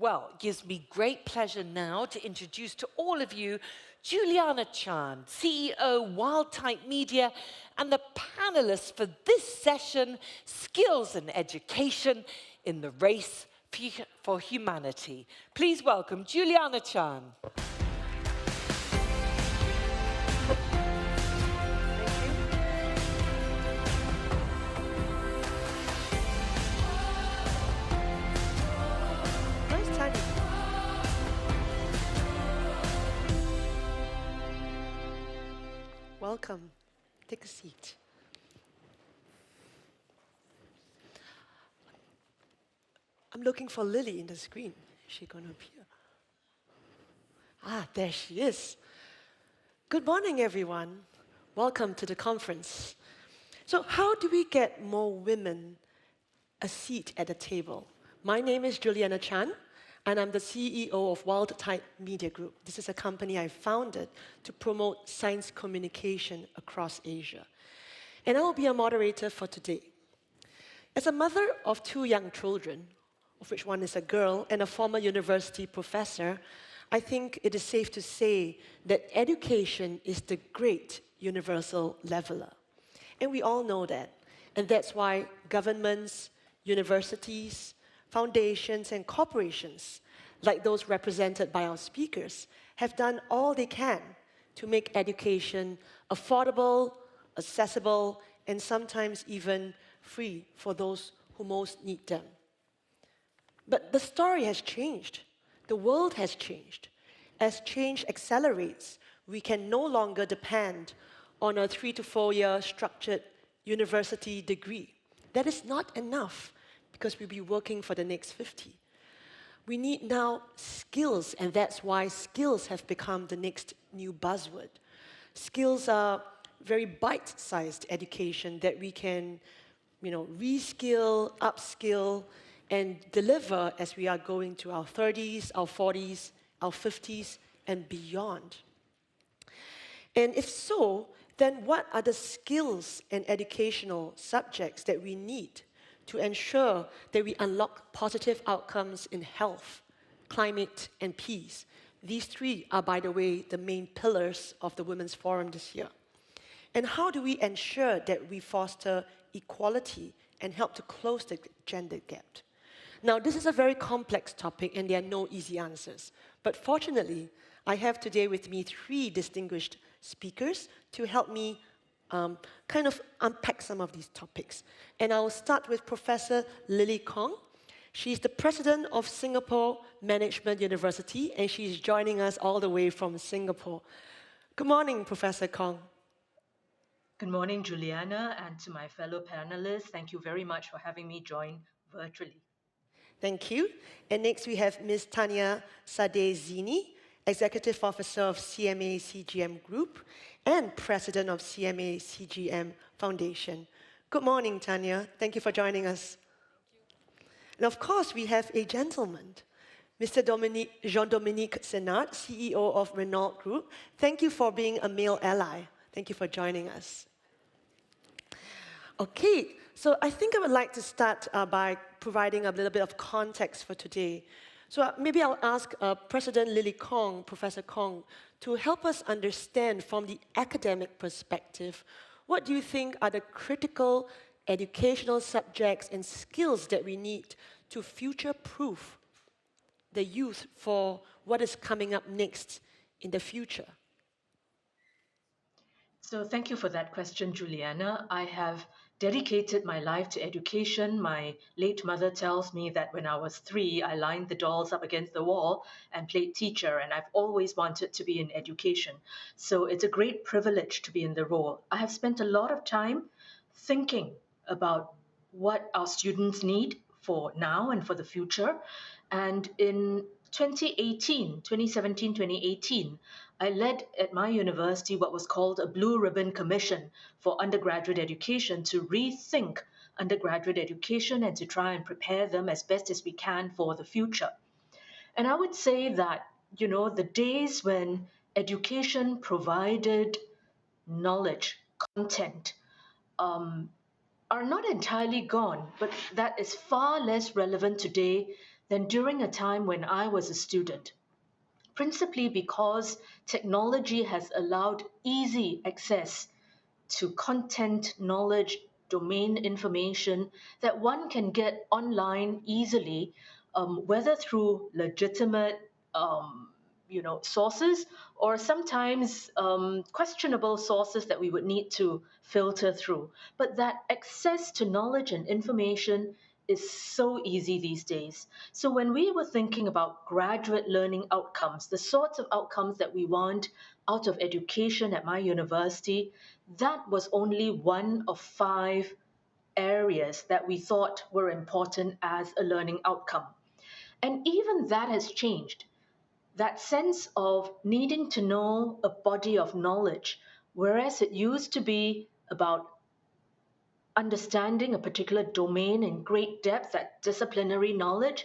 Well, it gives me great pleasure now to introduce to all of you Juliana Chan, CEO, Wildtype Media, and the panelists for this session, Skills and Education in the Race for Humanity. Please welcome Juliana Chan. Welcome. Take a seat. I'm looking for Lily in the screen. Is she going to appear? Ah, there she is. Good morning, everyone. Welcome to the conference. So how do we get more women a seat at the table? My name is Juliana Chan, and I'm the CEO of Wildtype Media Group. This is a company I founded to promote science communication across Asia. And I will be a moderator for today. As a mother of 2 young children, of which one is a girl, and a former university professor, I think it is safe to say that education is the great universal leveler. And we all know that. And that's why governments, universities, foundations and corporations, like those represented by our speakers, have done all they can to make education affordable, accessible, and sometimes even free for those who most need them. But the story has changed. The world has changed. As change accelerates, we can no longer depend on a 3 to 4 year structured university degree. That is not enough, because we'll be working for the next 50. We need now skills, and that's why skills have become the next new buzzword. Skills are very bite-sized education that we can, reskill, upskill, and deliver as we are going to our 30s, our 40s, our 50s, and beyond. And if so, then what are the skills and educational subjects that we need to ensure that we unlock positive outcomes in health, climate, and peace? These 3 are, by the way, the main pillars of the Women's Forum this year. And how do we ensure that we foster equality and help to close the gender gap? Now, this is a very complex topic, and there are no easy answers. But fortunately, I have today with me 3 distinguished speakers to help me kind of unpack some of these topics. And I'll start with Professor Lily Kong. She's the president of Singapore Management University, and she's joining us all the way from Singapore. Good morning, Professor Kong. Good morning, Juliana, and to my fellow panelists, thank you very much for having me join virtually. Thank you. And next we have Ms. Tanya Saadé Zeenny, Executive Officer of CMA CGM Group and President of CMA CGM Foundation. Good morning, Tanya. Thank you for joining us. And of course, we have a gentleman, Mr. Jean-Dominique Senard, CEO of Renault Group. Thank you for being a male ally. Thank you for joining us. Okay, so I think I would like to start by providing a little bit of context for today. So maybe I'll ask President Lily Kong, Professor Kong, to help us understand from the academic perspective, what do you think are the critical educational subjects and skills that we need to future-proof the youth for what is coming up next in the future? So thank you for that question, Juliana. I have dedicated my life to education. My late mother tells me that when I was 3, I lined the dolls up against the wall and played teacher, and I've always wanted to be in education. So it's a great privilege to be in the role. I have spent a lot of time thinking about what our students need for now and for the future. And in 2017, I led at my university what was called a Blue Ribbon Commission for undergraduate education to rethink undergraduate education and to try and prepare them as best as we can for the future. And I would say that, the days when education provided knowledge, content, are not entirely gone, but that is far less relevant today than during a time when I was a student, principally because technology has allowed easy access to content, knowledge, domain information that one can get online easily, whether through legitimate, sources or sometimes questionable sources that we would need to filter through. But that access to knowledge and information is so easy these days. So when we were thinking about graduate learning outcomes, the sorts of outcomes that we want out of education at my university, that was only one of 5 areas that we thought were important as a learning outcome. And even that has changed. That sense of needing to know a body of knowledge, whereas it used to be about understanding a particular domain in great depth, that disciplinary knowledge,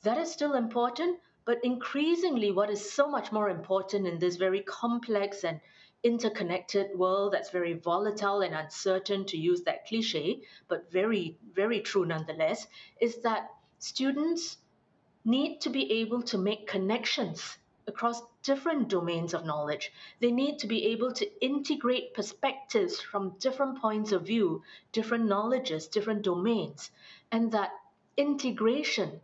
that is still important. But increasingly, what is so much more important in this very complex and interconnected world that's very volatile and uncertain, to use that cliche, but very, very true nonetheless, is that students need to be able to make connections across different domains of knowledge. They need to be able to integrate perspectives from different points of view, different knowledges, different domains. And that integration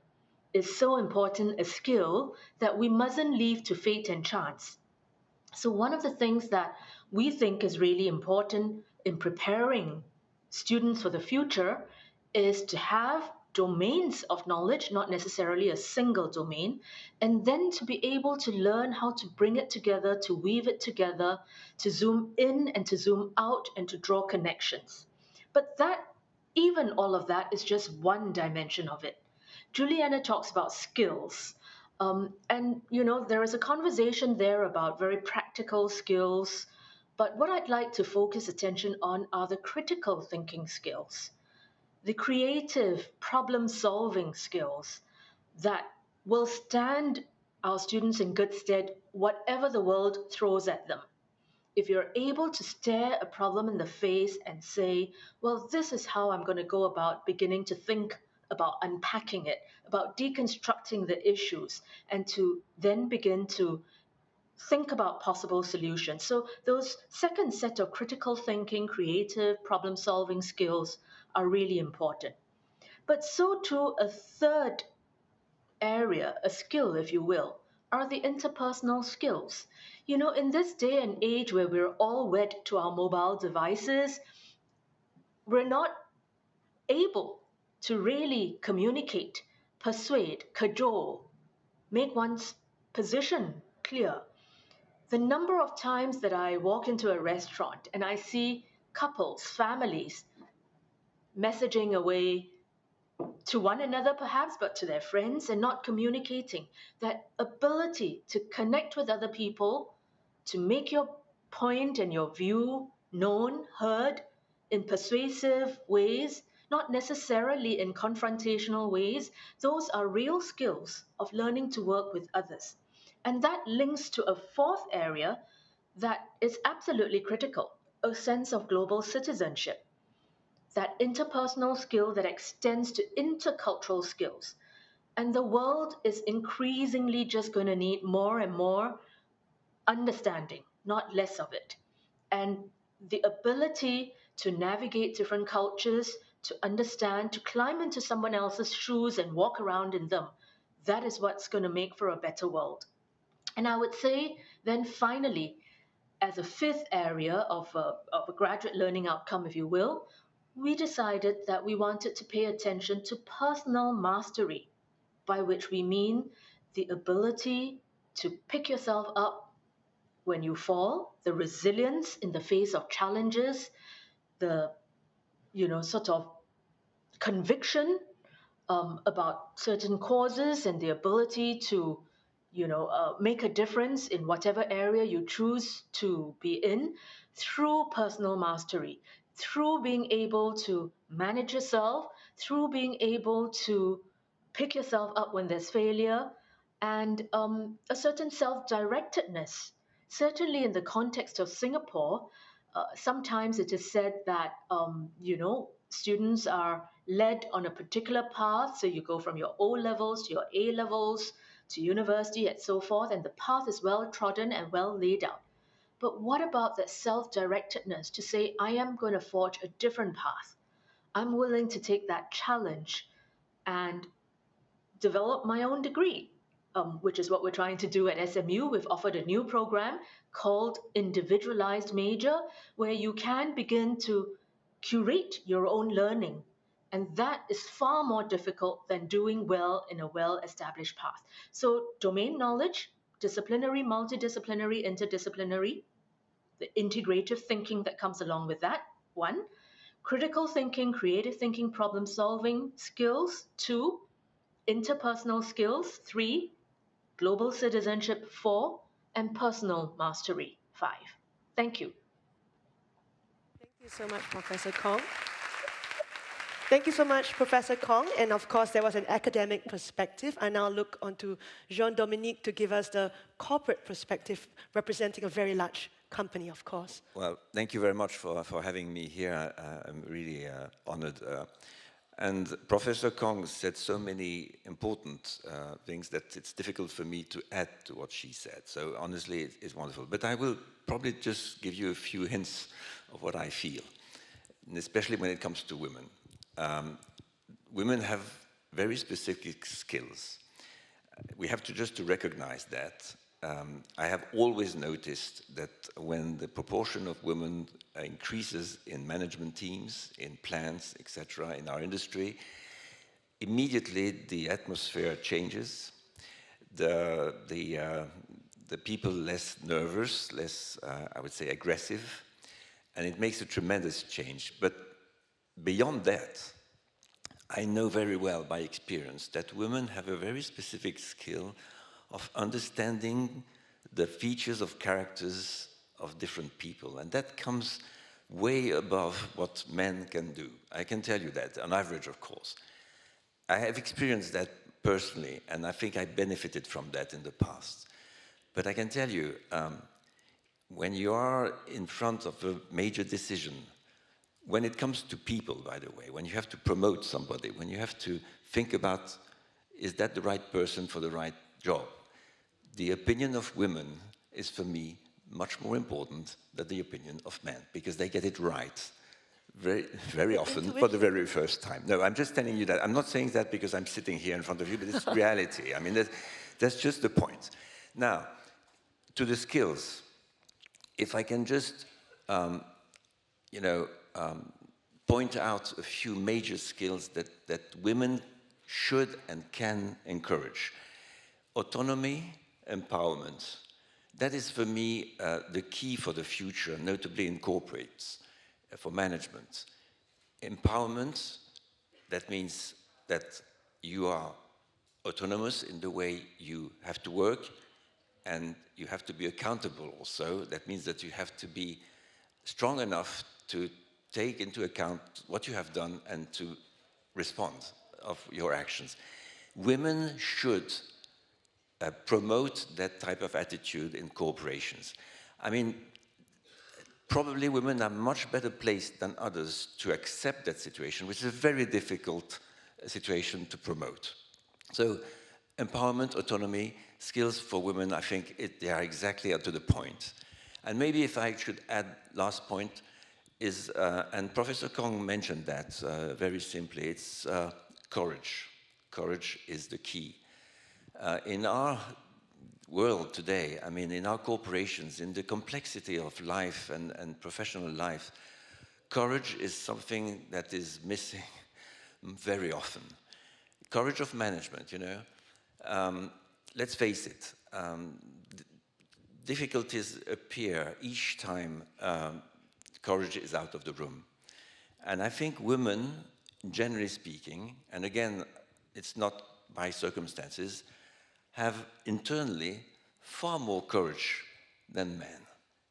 is so important a skill that we mustn't leave to fate and chance. So, one of the things that we think is really important in preparing students for the future is to have domains of knowledge, not necessarily a single domain, and then to be able to learn how to bring it together, to weave it together, to zoom in and to zoom out, and to draw connections. But that, even all of that, is just one dimension of it. Juliana talks about skills. There is a conversation there about very practical skills, but what I'd like to focus attention on are the critical thinking skills, the creative problem solving skills that will stand our students in good stead whatever the world throws at them. If you're able to stare a problem in the face and say, well, this is how I'm going to go about beginning to think about unpacking it, about deconstructing the issues, and to then begin to think about possible solutions. So, those second set of critical thinking, creative, problem solving skills are really important. But so too, a third area, a skill, if you will, are the interpersonal skills. In this day and age where we're all wed to our mobile devices, we're not able to really communicate, persuade, cajole, make one's position clear. The number of times that I walk into a restaurant and I see couples, families messaging away to one another perhaps, but to their friends, and not communicating. That ability to connect with other people, to make your point and your view known, heard in persuasive ways, not necessarily in confrontational ways, those are real skills of learning to work with others. And that links to a fourth area that is absolutely critical, a sense of global citizenship, that interpersonal skill that extends to intercultural skills. And the world is increasingly just going to need more and more understanding, not less of it. And the ability to navigate different cultures, to understand, to climb into someone else's shoes and walk around in them, that is what's going to make for a better world. And I would say then finally, as a fifth area of a graduate learning outcome, if you will, we decided that we wanted to pay attention to personal mastery, by which we mean the ability to pick yourself up when you fall, the resilience in the face of challenges, the sort of conviction about certain causes, and the ability to make a difference in whatever area you choose to be in through personal mastery, through being able to manage yourself, through being able to pick yourself up when there's failure, and a certain self-directedness. Certainly, in the context of Singapore, sometimes it is said that students are led on a particular path. So you go from your O levels to your A levels to university and so forth, and the path is well trodden and well laid out. But what about that self-directedness to say, I am going to forge a different path? I'm willing to take that challenge and develop my own degree, which is what we're trying to do at SMU. We've offered a new program called Individualized Major, where you can begin to curate your own learning. And that is far more difficult than doing well in a well-established path. So domain knowledge, disciplinary, multidisciplinary, interdisciplinary, the integrative thinking that comes along with that, one. Critical thinking, creative thinking, problem solving skills, two. Interpersonal skills, three. Global citizenship, four. And personal mastery, five. Thank you. Thank you so much, Professor Kong. Thank you so much, Professor Kong. And of course, there was an academic perspective. I now look onto Jean-Dominique to give us the corporate perspective, representing a very large company, of course. Well, thank you very much for having me here. I'm really honored. And Professor Kong said so many important things that it's difficult for me to add to what she said. So honestly, it's wonderful. But I will probably just give you a few hints of what I feel, and especially when it comes to women. Women have very specific skills. We have to just recognize that. I have always noticed that when the proportion of women increases in management teams, in plants, etc., in our industry, immediately the atmosphere changes. The people less nervous, less, I would say, aggressive, and it makes a tremendous change. But beyond that, I know very well by experience that women have a very specific skill of understanding the features of characters of different people. And that comes way above what men can do. I can tell you that, on average, of course. I have experienced that personally, and I think I benefited from that in the past. But I can tell you, when you are in front of a major decision, when it comes to people, by the way, when you have to promote somebody, when you have to think about, is that the right person for the right job? The opinion of women is, for me, much more important than the opinion of men, because they get it right very, very often for the very first time. No, I'm just telling you that. I'm not saying that because I'm sitting here in front of you, but it's reality. I mean, that's just the point. Now, to the skills, if I can just, point out a few major skills that women should and can encourage. Autonomy, empowerment. That is, for me, the key for the future, notably in corporates, for management. Empowerment, that means that you are autonomous in the way you have to work, and you have to be accountable also. That means that you have to be strong enough to take into account what you have done and to respond of your actions. Women should promote that type of attitude in corporations. I mean, probably women are much better placed than others to accept that situation, which is a very difficult situation to promote. So empowerment, autonomy, skills for women, I think they are exactly up to the point. And maybe if I should add last point is, and Professor Kong mentioned that very simply, it's courage. Courage is the key. In our world today, I mean, in our corporations, in the complexity of life and professional life, courage is something that is missing very often. Courage of management, let's face it, difficulties appear each time courage is out of the room. And I think women, generally speaking, and again, it's not by circumstances, have internally far more courage than men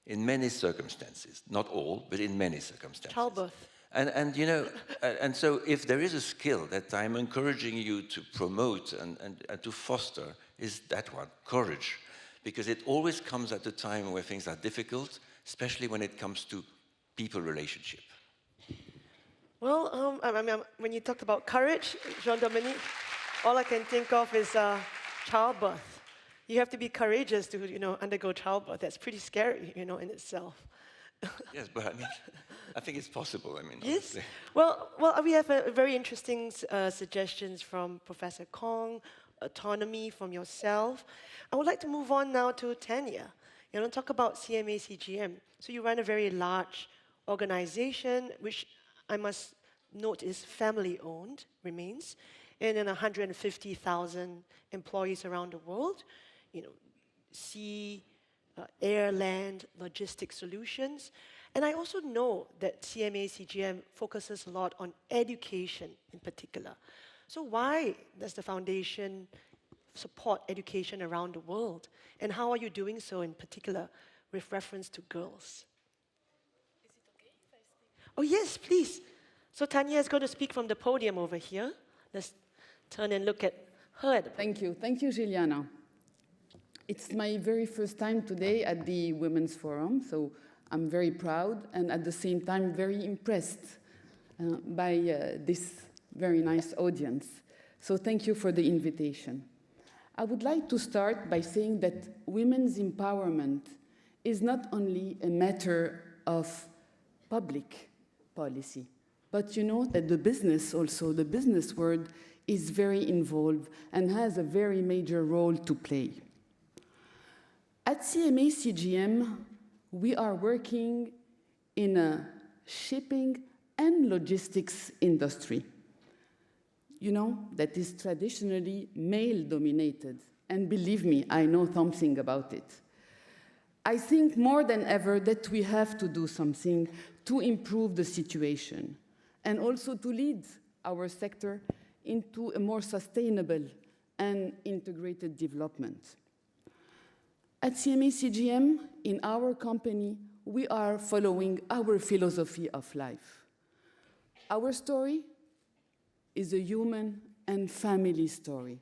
in many circumstances. Not all, but in many circumstances. Childbirth. And so if there is a skill that I'm encouraging you to promote and to foster, is that one, courage. Because it always comes at a time where things are difficult, especially when it comes to people relationship. Well, when you talked about courage, Jean-Dominique, all I can think of is childbirth. You have to be courageous to, undergo childbirth. That's pretty scary, in itself. Yes, but I mean, I think it's possible. I mean, Yes. obviously. Well, we have very interesting suggestions from Professor Kong, autonomy from yourself. I would like to move on now to Tanya. Talk about CMA-CGM. So you run a very large organization, which I must note is family-owned, remains, and then 150,000 employees around the world. Sea, air, land, logistics solutions. And I also know that CMA-CGM focuses a lot on education in particular. So why does the foundation support education around the world? And how are you doing so in particular with reference to girls? Is it okay if I speak? Oh yes, please. So Tanya is going to speak from the podium over here. Let's turn and look at her. Thank you, Juliana. It's my very first time today at the Women's Forum, so I'm very proud and at the same time very impressed by this very nice audience. So thank you for the invitation. I would like to start by saying that women's empowerment is not only a matter of public policy, but that the business also, the business world is very involved and has a very major role to play. At CMA-CGM, we are working in a shipping and logistics industry, that is traditionally male-dominated. And believe me, I know something about it. I think more than ever that we have to do something to improve the situation and also to lead our sector into a more sustainable and integrated development. At CMA-CGM, in our company, we are following our philosophy of life. Our story is a human and family story.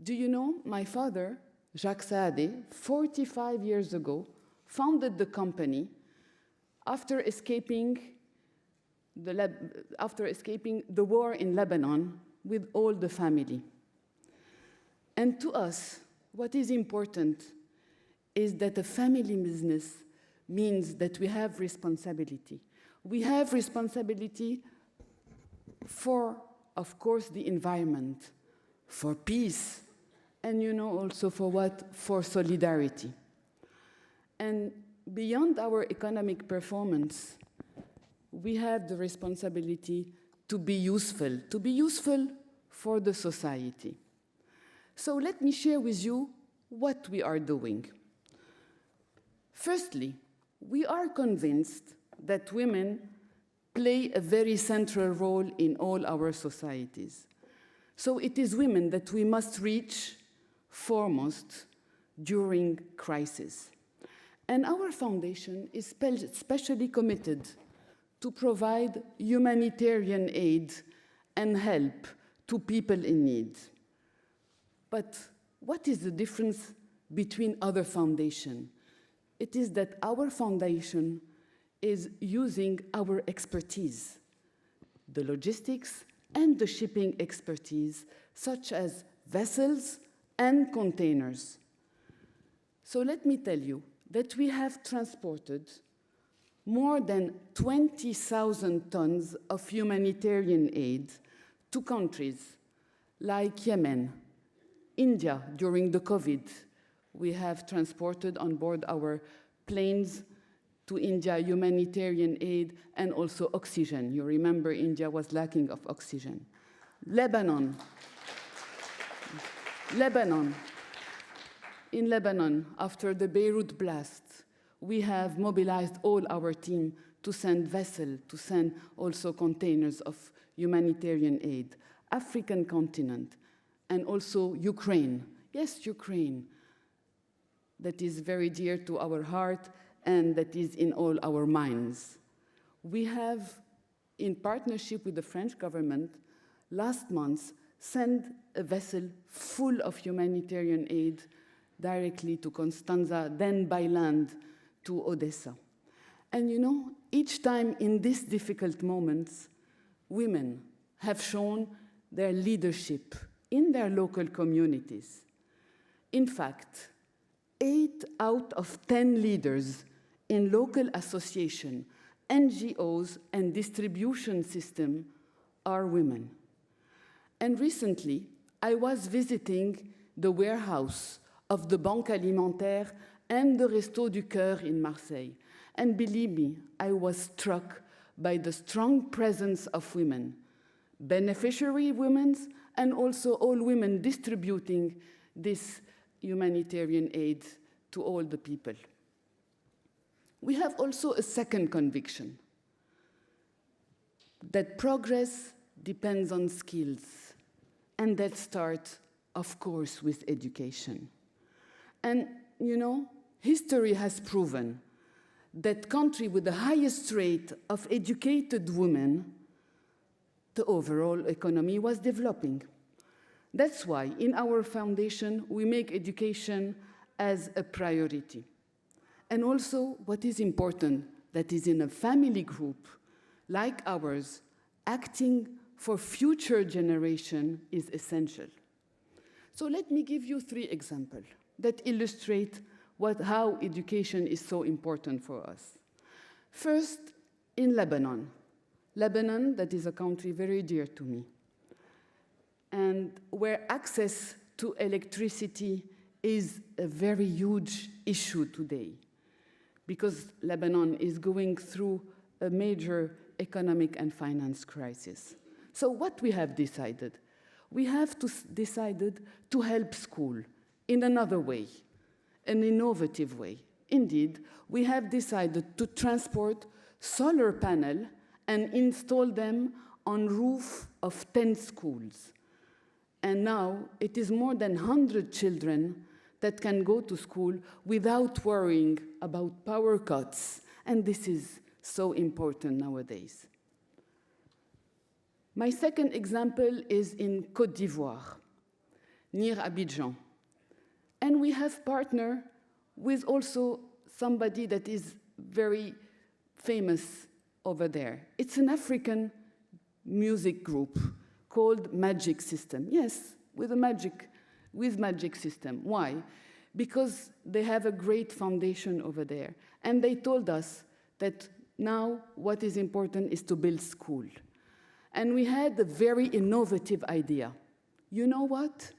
Do you know, my father, Jacques Saadé, 45 years ago, founded the company after escaping the war in Lebanon with all the family. And to us, what is important is that a family business means that we have responsibility. We have responsibility for, of course, the environment, for peace, and also for what? For solidarity. And beyond our economic performance, we have the responsibility to be useful for the society. So let me share with you what we are doing. Firstly, we are convinced that women play a very central role in all our societies. So it is women that we must reach foremost during crisis. And our foundation is especially committed to provide humanitarian aid and help to people in need. But what is the difference between other foundations? It is that our foundation is using our expertise, the logistics and the shipping expertise, such as vessels and containers. So let me tell you that we have transported more than 20,000 tons of humanitarian aid to countries like Yemen, India during the COVID. We have transported on board our planes to India humanitarian aid and also oxygen. You remember India was lacking of oxygen. Lebanon. In Lebanon, after the Beirut blast, we have mobilized all our team to send vessels, to send also containers of humanitarian aid. African continent, and also Ukraine. Yes, Ukraine. That is very dear to our heart and that is in all our minds. We have, in partnership with the French government, last month sent a vessel full of humanitarian aid directly to Constanza, then by land to Odessa. And you know, each time in these difficult moments, women have shown their leadership in their local communities. In fact, 8 out of 10 leaders in local associations, NGOs, and distribution system are women. And recently, I was visiting the warehouse of the Banque Alimentaire and the Restos du Cœur in Marseille. And believe me, I was struck by the strong presence of women, beneficiary women, and also all women distributing this humanitarian aid to all the people. We have also a second conviction, that progress depends on skills, and that starts, of course, with education. And, you know, history has proven that country with the highest rate of educated women, the overall economy was developing. That's why in our foundation, we make education as a priority. And also, what is important, that is in a family group like ours, acting for future generation is essential. So let me give you 3 examples that illustrate how education is so important for us. First, in Lebanon. Lebanon, that is a country very dear to me, and where access to electricity is a very huge issue today, because Lebanon is going through a major economic and finance crisis. So what we have decided? We have decided to help school in another way, an innovative way. Indeed, we have decided to transport solar panels and install them on roof of 10 schools. And now it is more than 100 children that can go to school without worrying about power cuts. And this is so important nowadays. My second example is in Côte d'Ivoire, near Abidjan. And we have partnered with also somebody that is very famous over there. It's an African music group called Magic System. Yes, with Magic System. Why? Because they have a great foundation over there. And they told us that now what is important is to build school. And we had a very innovative idea. You know what?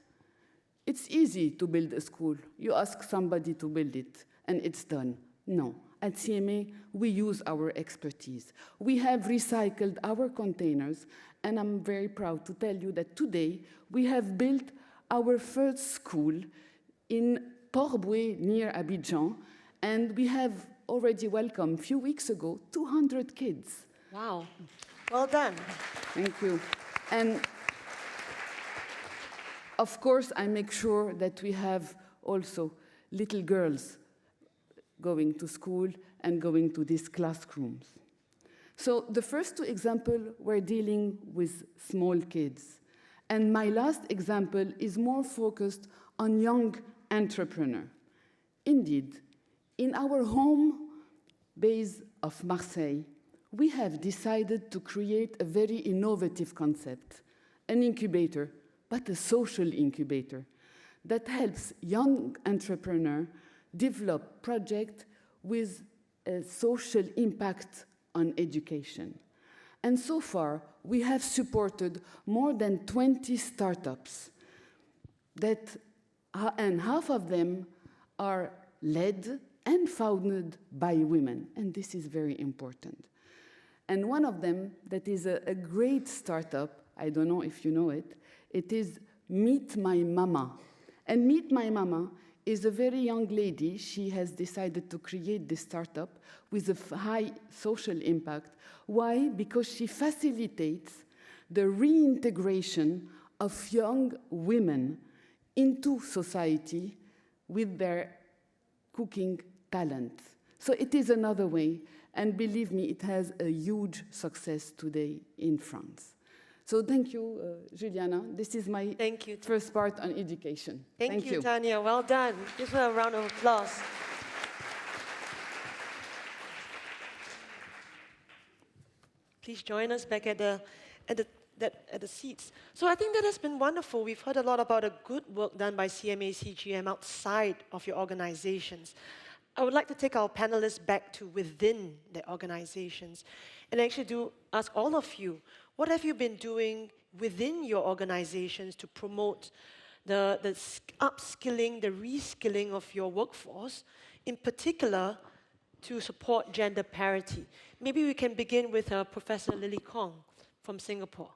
It's easy to build a school. You ask somebody to build it, and it's done. No. At CMA, we use our expertise. We have recycled our containers, and I'm very proud to tell you that today we have built our first school in Port-Bouet, near Abidjan, and we have already welcomed, a few weeks ago, 200 kids. Wow. Well done. Thank you. And of course, I make sure that we have also little girls going to school and going to these classrooms. So the first 2 examples were dealing with small kids. And my last example is more focused on young entrepreneurs. Indeed, in our home base of Marseille, we have decided to create a very innovative concept, an incubator, but a social incubator that helps young entrepreneurs develop projects with a social impact on education. And so far, we have supported more than 20 startups and half of them are led and founded by women, and this is very important. And one of them that is a great startup, I don't know if you know it, it is Meet My Mama. And Meet My Mama is a very young lady. She has decided to create this startup with a high social impact. Why? Because she facilitates the reintegration of young women into society with their cooking talent. So it is another way, and believe me, it has a huge success today in France. So thank you, Juliana. This is my first part on education. Thank you, Tanya. Well done. Give her a round of applause. please join us back at the seats. So I think that has been wonderful. We've heard a lot about the good work done by CMA, CGM outside of your organizations. I would like to take our panelists back to within their organizations and actually do ask all of you, what have you been doing within your organizations to promote the upskilling, the reskilling of your workforce, in particular to support gender parity? Maybe we can begin with Professor Lily Kong from Singapore.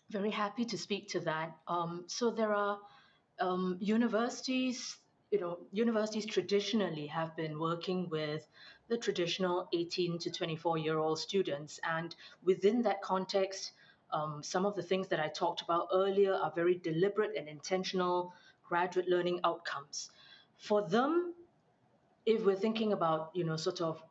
Very happy to speak to that. So there are universities, universities traditionally have been working with the traditional 18 to 24-year-old students. And within that context, some of the things that I talked about earlier are very deliberate and intentional graduate learning outcomes. For them, if we're thinking about, sort of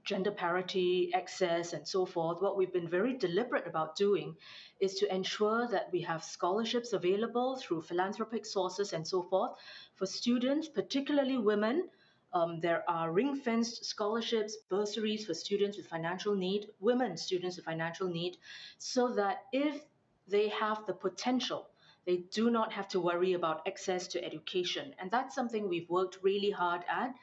gender parity, access, and so forth, what we've been very deliberate about doing is to ensure that we have scholarships available through philanthropic sources and so forth for students, particularly women. There are ring-fenced scholarships, bursaries for students with financial need, women students with financial need, so that if they have the potential, they do not have to worry about access to education. And that's something we've worked really hard at.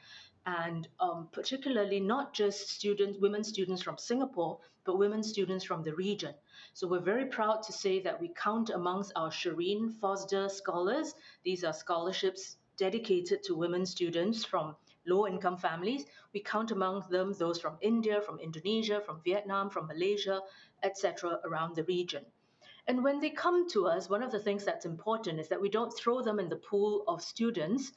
And particularly not just students, women students from Singapore, but women students from the region. So we're very proud to say that we count amongst our Shireen Fosder scholars. These are scholarships dedicated to women students from low-income families. We count among them those from India, from Indonesia, from Vietnam, from Malaysia, etc., around the region. And when they come to us, one of the things that's important is that we don't throw them in the pool of students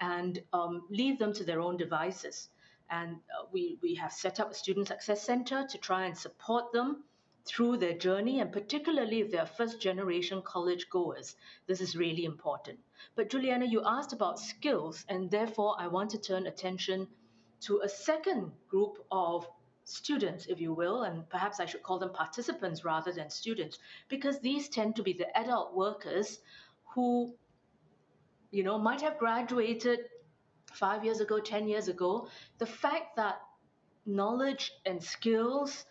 and leave them to their own devices. And we have set up a Student Success Center to try and support them through their journey, and particularly if they're first-generation college goers. This is really important. But Juliana, you asked about skills, and therefore I want to turn attention to a second group of students, if you will, and perhaps I should call them participants rather than students, because these tend to be the adult workers who, might have graduated 5 years ago, 10 years ago. The fact that knowledge and skills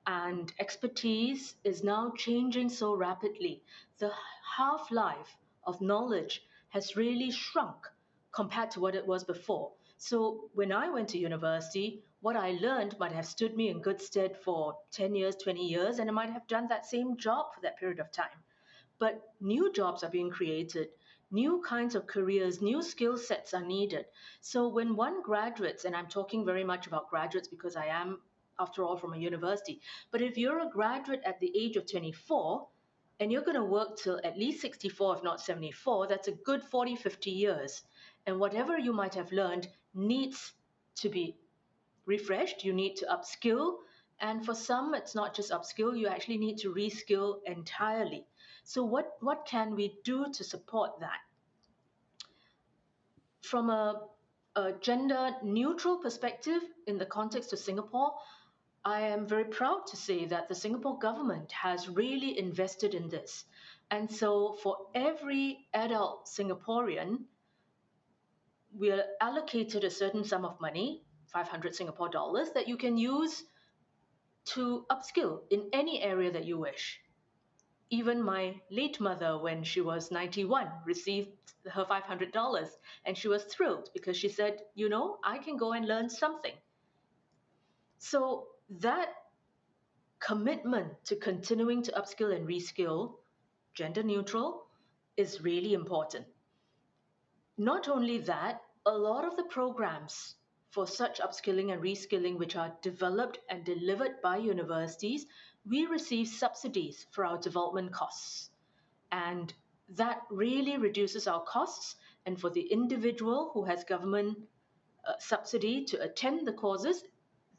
and expertise is now changing so rapidly, the half-life of knowledge has really shrunk compared to what it was before. So when I went to university, what I learned might have stood me in good stead for 10 years, 20 years, and I might have done that same job for that period of time. But new jobs are being created, new kinds of careers, new skill sets are needed. So when one graduates, and I'm talking very much about graduates because I am, after all, from a university, but if you're a graduate at the age of 24, and you're going to work till at least 64, if not 74, that's a good 40, 50 years. And whatever you might have learned needs to be refreshed, you need to upskill. And for some, it's not just upskill, you actually need to reskill entirely. So what can we do to support that? From a gender neutral perspective in the context of Singapore, I am very proud to say that the Singapore government has really invested in this. And so for every adult Singaporean, we are allocated a certain sum of money, 500 Singapore dollars, that you can use to upskill in any area that you wish. Even my late mother, when she was 91, received her $500, and she was thrilled because she said, I can go and learn something. So that commitment to continuing to upskill and reskill, gender neutral, is really important. Not only that, a lot of the programs for such upskilling and reskilling which are developed and delivered by universities, we receive subsidies for our development costs. And that really reduces our costs. And for the individual who has government subsidy to attend the courses,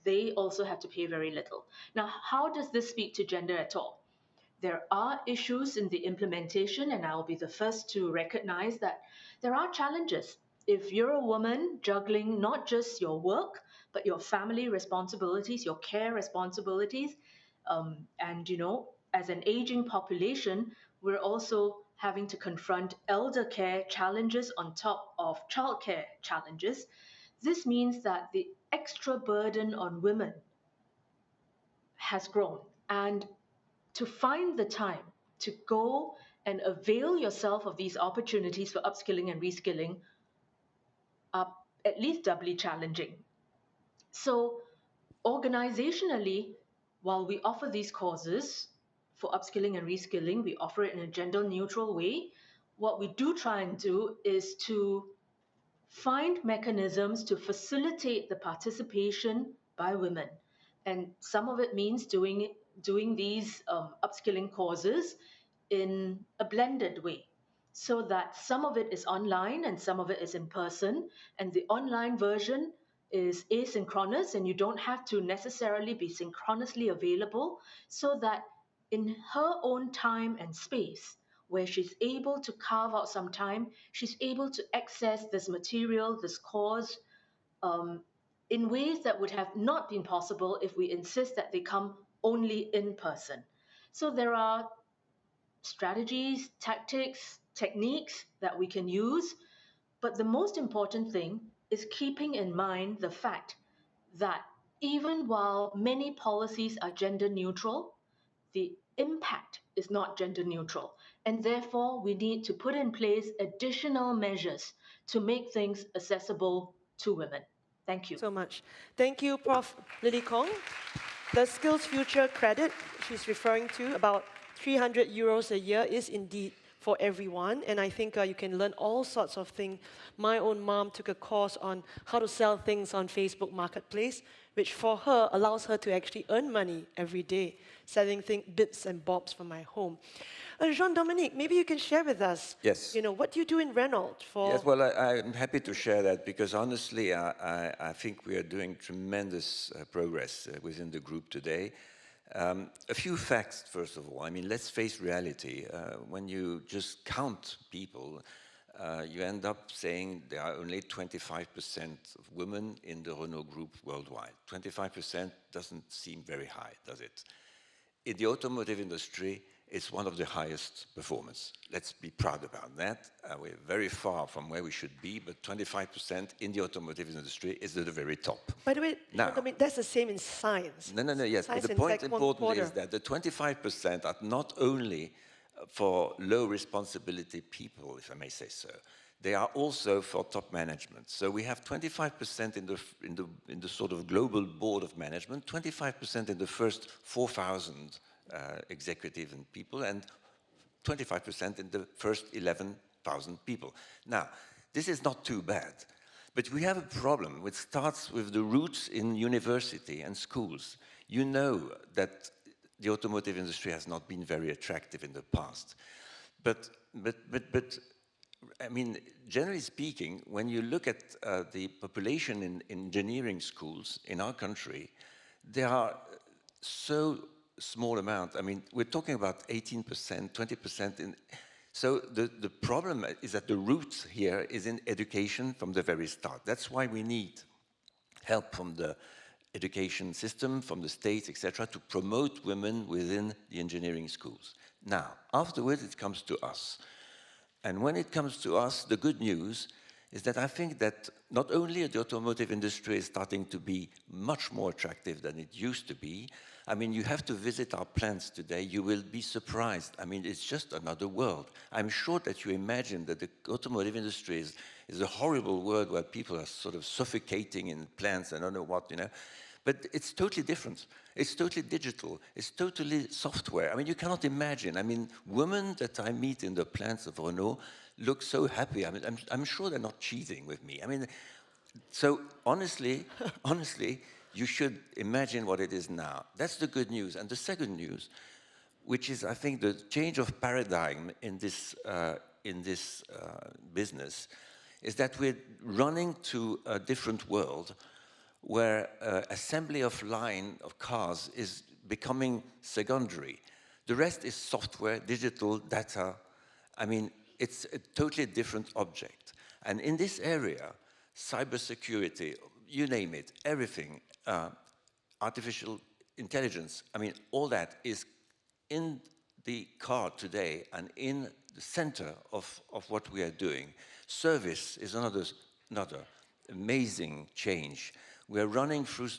they also have to pay very little. Now, how does this speak to gender at all? There are issues in the implementation, and I'll be the first to recognize that there are challenges. If you're a woman juggling not just your work, but your family responsibilities, your care responsibilities, and as an aging population, we're also having to confront elder care challenges on top of childcare challenges. This means that the extra burden on women has grown. And to find the time to go and avail yourself of these opportunities for upskilling and reskilling are at least doubly challenging. So, organizationally, while we offer these courses for upskilling and reskilling, we offer it in a gender neutral way. What we do try and do is to find mechanisms to facilitate the participation by women. And some of it means doing these upskilling courses in a blended way, so that some of it is online and some of it is in person. And the online version is asynchronous, and you don't have to necessarily be synchronously available, so that in her own time and space, where she's able to carve out some time, she's able to access this material, this course, in ways that would have not been possible if we insist that they come only in person. So there are strategies, tactics, techniques that we can use, but the most important thing is keeping in mind the fact that even while many policies are gender neutral, the impact is not gender neutral. And therefore, we need to put in place additional measures to make things accessible to women. Thank you. So much. Thank you, Prof. Lily Kong. The Skills Future credit she's referring to, about 300 euros a year, is indeed for everyone. And I think you can learn all sorts of things. My own mom took a course on how to sell things on Facebook Marketplace, which for her allows her to actually earn money every day, selling bits and bobs from my home. Jean-Dominique, maybe you can share with us, Yes. What do you do in Renault for... Yes, well, I'm happy to share that, because honestly, I think we are doing tremendous progress within the group today. A few facts, first of all. I mean, let's face reality. When you just count people, you end up saying there are only 25% of women in the Renault group worldwide. 25% doesn't seem very high, does it? In the automotive industry, it's one of the highest performance. Let's be proud about that. We're very far from where we should be, but 25% in the automotive industry is at the very top. By the way, now, I mean, that's the same in science. No, yes. But the point important is that the 25% are not only for low responsibility people, if I may say so. They are also for top management. So we have 25% in the sort of global board of management, 25% in the first 4,000 executive and people, and 25% in the first 11,000 people. Now, this is not too bad, but we have a problem which starts with the roots in university and schools. You know that the automotive industry has not been very attractive in the past. But I mean, generally speaking, when you look at the population in engineering schools in our country, there are so small amount. I mean, we're talking about 18%, 20%. So the problem is that the root here is in education from the very start. That's why we need help from the education system, from the states, etc., to promote women within the engineering schools. Now, afterwards, it comes to us. And when it comes to us, the good news is that I think that not only the automotive industry is starting to be much more attractive than it used to be. I mean, you have to visit our plants today, you will be surprised. I mean, it's just another world. I'm sure that you imagine that the automotive industry is a horrible world where people are sort of suffocating in plants and I don't know what, But it's totally different. It's totally digital. It's totally software. I mean, you cannot imagine. I mean, women that I meet in the plants of Renault look so happy. I mean, I'm sure they're not cheating with me. I mean, so honestly, you should imagine what it is now. That's the good news. And the second news, which is, I think, the change of paradigm in this business, is that we're running to a different world where assembly of line of cars is becoming secondary. The rest is software, digital, data. I mean, it's a totally different object. And in this area, cybersecurity, you name it, everything, artificial intelligence, I mean, all that is in the car today and in the center of what we are doing. Service is another amazing change. We are running through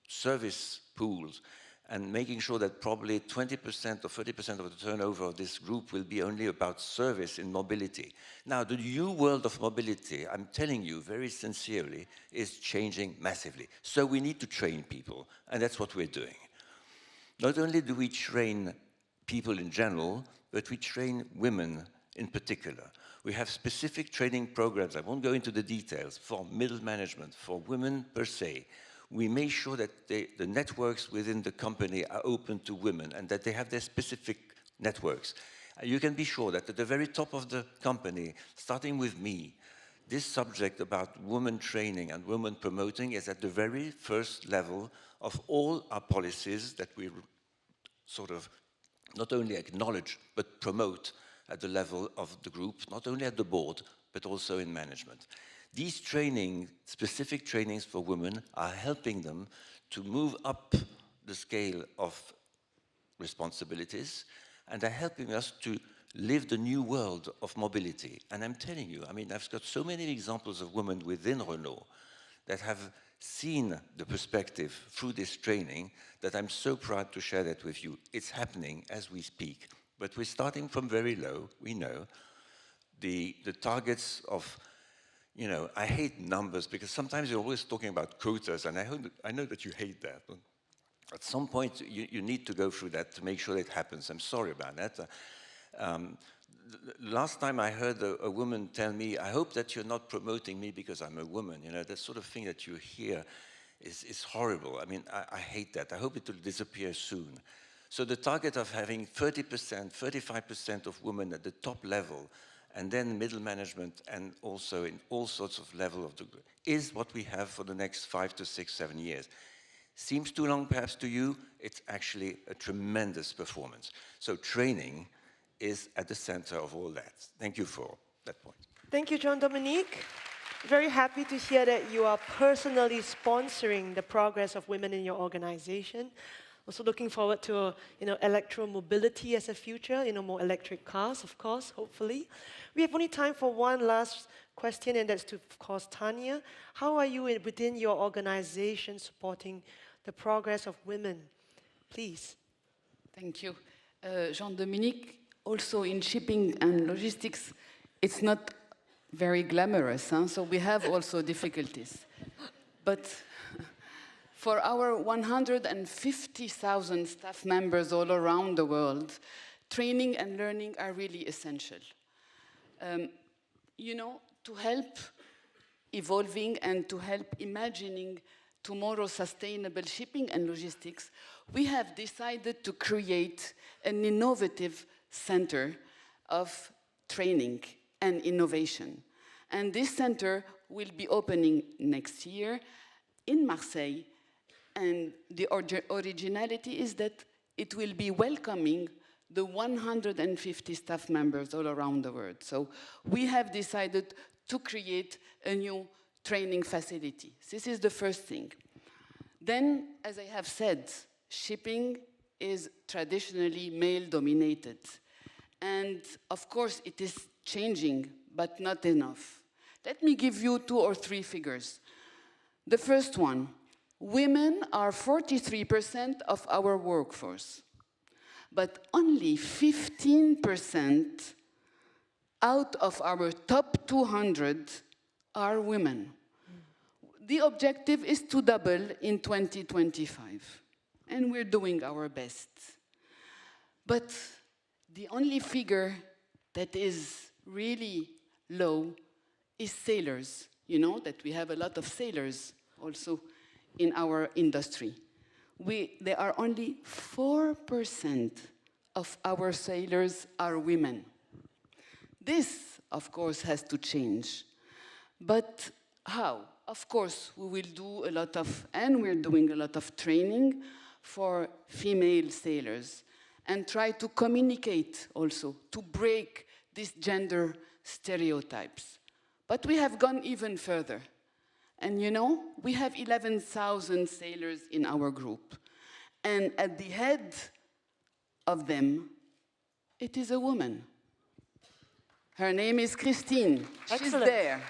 service pools, and making sure that probably 20% or 30% of the turnover of this group will be only about service in mobility. Now, the new world of mobility, I'm telling you very sincerely, is changing massively. So we need to train people, and that's what we're doing. Not only do we train people in general, but we train women in particular. We have specific training programs, I won't go into the details, for middle management, for women per se. We make sure that the networks within the company are open to women and that they have their specific networks. You can be sure that at the very top of the company, starting with me, this subject about women training and women promoting is at the very first level of all our policies that we sort of not only acknowledge but promote at the level of the group, not only at the board, but also in management. These training, specific trainings for women, are helping them to move up the scale of responsibilities, and are helping us to live the new world of mobility. And I'm telling you, I mean, I've got so many examples of women within Renault that have seen the perspective through this training that I'm so proud to share that with you. It's happening as we speak, but we're starting from very low, we know. The targets of, you know, I hate numbers because sometimes you're always talking about quotas, and I know that you hate that. At some point, you need to go through that to make sure it happens. I'm sorry about that. Last time I heard a woman tell me, I hope that you're not promoting me because I'm a woman. You know, that sort of thing that you hear is horrible. I mean, I hate that. I hope it will disappear soon. So the target of having 30%, 35% of women at the top level, and then middle management, and also in all sorts of level of the group, is what we have for the next 5 to 6, 7 years. Seems too long perhaps to you, it's actually a tremendous performance. So training is at the center of all that. Thank you for that point. Thank you, Jean-Dominique. Very happy to hear that you are personally sponsoring the progress of women in your organization. Also looking forward to, electromobility as a future, more electric cars, of course, hopefully. We have only time for one last question, and that's to, of course, Tanya. How are you within your organization supporting the progress of women? Please. Thank you. Jean-Dominique, also in shipping and logistics, it's not very glamorous, huh? So we have also difficulties. But for our 150,000 staff members all around the world, training and learning are really essential. To help evolving and to help imagining tomorrow's sustainable shipping and logistics, we have decided to create an innovative center of training and innovation. And this center will be opening next year in Marseille. And the originality is that it will be welcoming the 150 staff members all around the world. So we have decided to create a new training facility. This is the first thing. Then, as I have said, shipping is traditionally male-dominated. And of course, it is changing, but not enough. Let me give you 2 or 3 figures. The first one, women are 43% of our workforce, but only 15% out of our top 200 are women. The objective is to double in 2025, and we're doing our best. But the only figure that is really low is sailors. You know that we have a lot of sailors also in our industry. There are only 4% of our sailors are women. This, of course, has to change. But how? Of course, we will do a lot of, and we're doing a lot of training for female sailors and try to communicate also, to break these gender stereotypes. But we have gone even further. And we have 11,000 sailors in our group. And at the head of them, it is a woman. Her name is Christine. Excellent. She's there.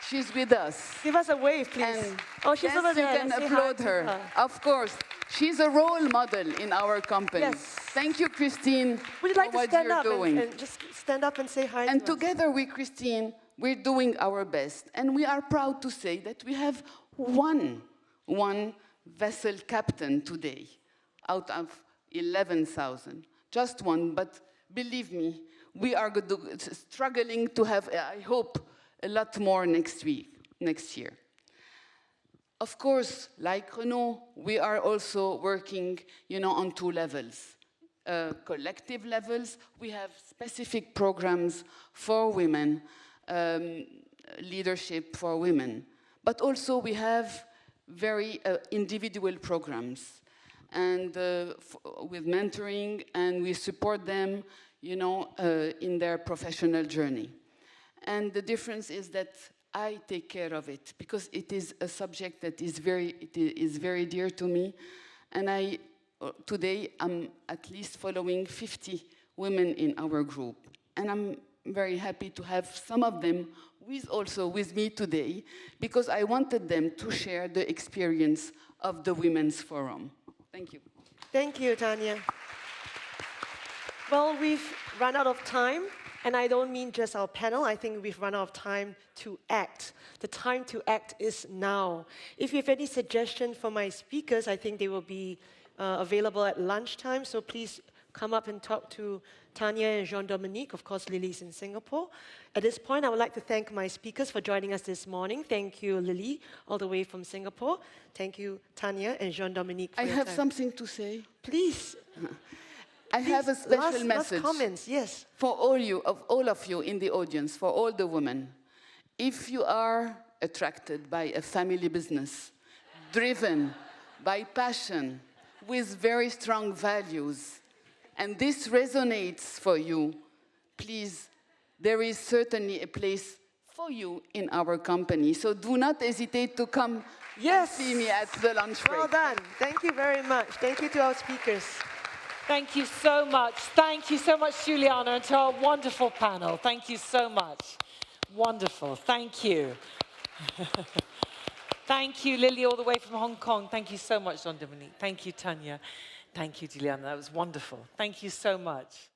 She's with us. Give us a wave, please. And oh, she's yes, over there. you can Let's say hi applaud to her. Of course. She's a role model in our company. Yes. Thank you, Christine, Would you like for to what stand you're up doing. and just stand up and say hi And to us? together with Christine, we're doing our best. And we are proud to say that we have one vessel captain today out of 11,000. Just one, but believe me, we are struggling to have, I hope, a lot more next year. Of course, like Renault, we are also working, on two levels. Collective levels, we have specific programs for women, leadership for women. But also we have very individual programs and with mentoring, and we support them, in their professional journey. And the difference is that I take care of it because it is a subject that is very dear to me. And today I'm at least following 50 women in our group. And I'm very happy to have some of them also with me today because I wanted them to share the experience of the Women's Forum. Thank you. Thank you, Tanya. Well, we've run out of time. And I don't mean just our panel. I think we've run out of time to act. The time to act is now. If you have any suggestions for my speakers, I think they will be available at lunchtime. So please come up and talk to Tanya and Jean-Dominique. Of course, Lily's in Singapore. At this point, I would like to thank my speakers for joining us this morning. Thank you, Lily, all the way from Singapore. Thank you, Tanya and Jean-Dominique. I have something to say. Please. I have a special message. Last comments, yes. For all of you in the audience, for all the women. If you are attracted by a family business, driven by passion, with very strong values, and this resonates for you, please, there is certainly a place for you in our company. So do not hesitate to come and see me at the lunch break. Well done. Thank you very much. Thank you to our speakers. Thank you so much. Thank you so much, Juliana, and to our wonderful panel. Thank you so much. Wonderful. Thank you. Thank you, Lily, all the way from Hong Kong. Thank you so much, Jean-Dominique. Thank you, Tanya. Thank you, Juliana. That was wonderful. Thank you so much.